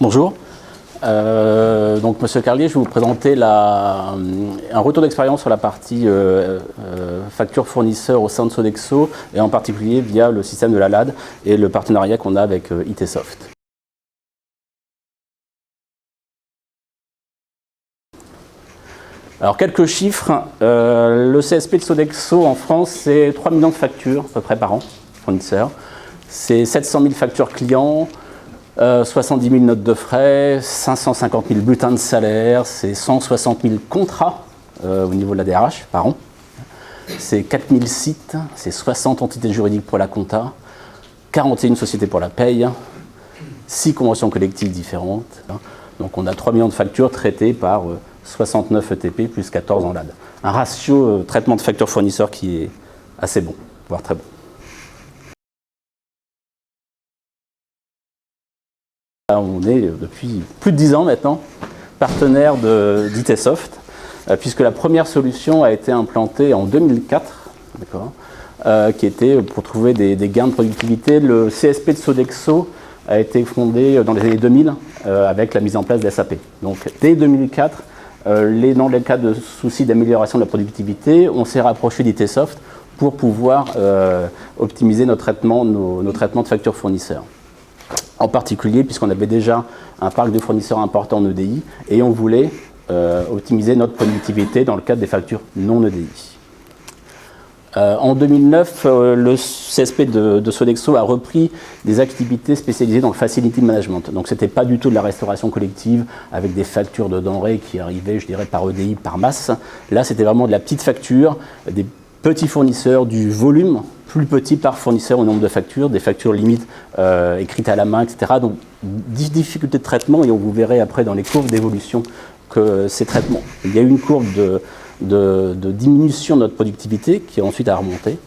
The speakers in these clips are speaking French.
Bonjour. Donc, Monsieur Carlier, je vais vous présenter un retour d'expérience sur la partie facture fournisseur au sein de Sodexo, et en particulier via le système de la LAD et le partenariat qu'on a avec ITsoft. Alors, quelques chiffres. Le CSP de Sodexo en France, c'est 3 millions de factures à peu près par an, fournisseurs. C'est 700 000 factures clients, 70 000 notes de frais, 550 000 bulletins de salaire, c'est 160 000 contrats au niveau de la DRH par an. C'est 4 000 sites, c'est 60 entités juridiques pour la compta, 41 sociétés pour la paye, 6 conventions collectives différentes. Donc on a 3 millions de factures traitées par 69 ETP plus 14 en LAD. Un ratio traitement de factures fournisseurs qui est assez bon, voire très bon. On est depuis plus de 10 ans maintenant partenaire d'ITsoft, puisque la première solution a été implantée en 2004, qui était pour trouver des gains de productivité. Le CSP de Sodexo a été fondé dans les années 2000 avec la mise en place d'SAP. Donc dès 2004, dans les cas de soucis d'amélioration de la productivité, on s'est rapproché d'ITsoft pour pouvoir optimiser nos traitements de factures fournisseurs. En particulier, puisqu'on avait déjà un parc de fournisseurs important en EDI, et on voulait optimiser notre productivité dans le cadre des factures non EDI. En 2009, le CSP de Sodexo a repris des activités spécialisées dans le facility management. Donc ce n'était pas du tout de la restauration collective avec des factures de denrées qui arrivaient, je dirais, par EDI, par masse. Là, c'était vraiment de la petite facture, des petits fournisseurs, du volume plus petit par fournisseur au nombre de factures, des factures limites écrites à la main, etc. Donc, difficulté de traitement, et on vous verrez après dans les courbes d'évolution que ces traitements. Il y a eu une courbe de diminution de notre productivité qui ensuite a remonté.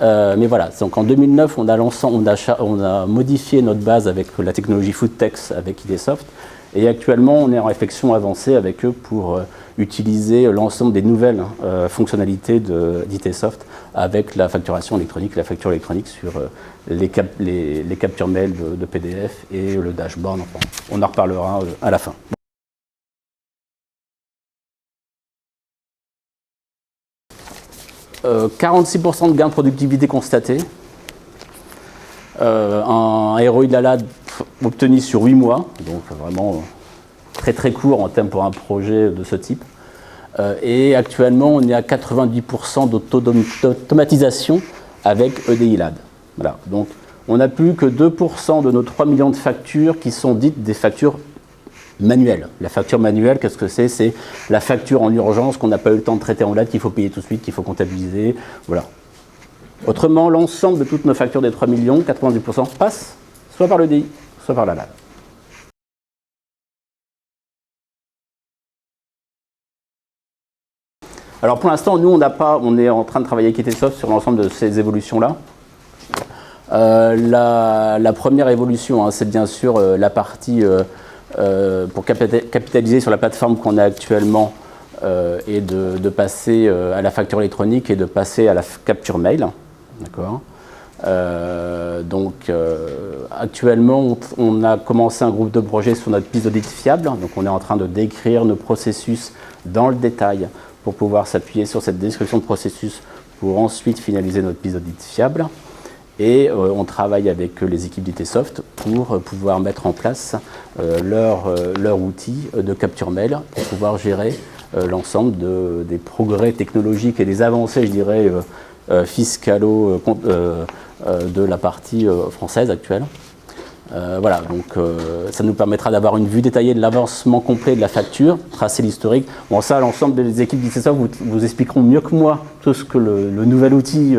Mais voilà, donc en 2009, on a modifié notre base avec la technologie Foodtex avec ITsoft, et actuellement, on est en réflexion avancée avec eux pour utiliser l'ensemble des nouvelles fonctionnalités d'ITsoft avec la facturation électronique, la facture électronique sur les captures mail de PDF et le dashboard. Enfin, on en reparlera à la fin. 46% de gains de productivité constatés. Un ROI de la LAD obtenu sur 8 mois, donc vraiment très très court en termes pour un projet de ce type. Et actuellement, on est à 90% d'automatisation avec EDI LAD. Voilà. Donc, on n'a plus que 2% de nos 3 millions de factures qui sont dites des factures manuelles. La facture manuelle, qu'est-ce que c'est? C'est la facture en urgence qu'on n'a pas eu le temps de traiter en LAD, qu'il faut payer tout de suite, qu'il faut comptabiliser. Voilà. Autrement, l'ensemble de toutes nos factures des 3 millions, 90%, passent soit par l'EDI, soit par la LAD. Alors pour l'instant, nous, on est en train de travailler avec ITsoft sur l'ensemble de ces évolutions-là. La première évolution, c'est bien sûr la partie pour capitaliser sur la plateforme qu'on a actuellement et de passer à la facture électronique et de passer à la capture mail. D'accord. Actuellement, on a commencé un groupe de projets sur notre piste d'audit fiable. Donc, on est en train de décrire nos processus dans le détail pour pouvoir s'appuyer sur cette description de processus pour ensuite finaliser notre piste d'audit fiable. Et on travaille avec les équipes d'ITsoft pour pouvoir mettre en place leur outil de capture mail pour pouvoir gérer l'ensemble des progrès technologiques et des avancées, je dirais, fiscalo de la partie française actuelle. Voilà, donc ça nous permettra d'avoir une vue détaillée de l'avancement complet de la facture, tracer l'historique. Bon, ça, l'ensemble des équipes d'ITsoft vous expliqueront mieux que moi tout ce que le nouvel outil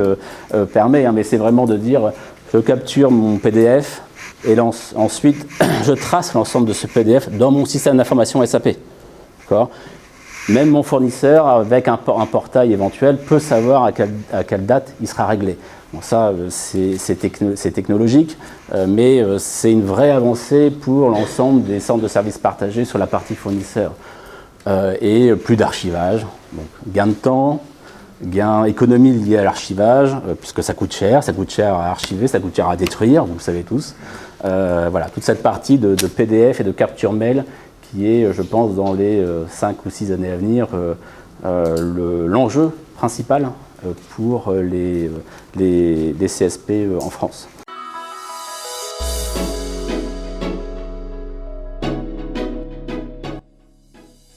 permet, hein, mais c'est vraiment de dire, je capture mon PDF et ensuite je trace l'ensemble de ce PDF dans mon système d'information SAP. D'accord ? Même mon fournisseur, avec un portail éventuel, peut savoir à quelle date il sera réglé. Bon, ça, c'est technologique, mais c'est une vraie avancée pour l'ensemble des centres de services partagés sur la partie fournisseur. Et plus d'archivage, gain de temps, gain économie liée à l'archivage, puisque ça coûte cher à archiver, ça coûte cher à détruire, vous le savez tous. Voilà, toute cette partie de PDF et de capture mail qui est, je pense, dans les 5 ou 6 années à venir, l'enjeu principal pour les CSP en France.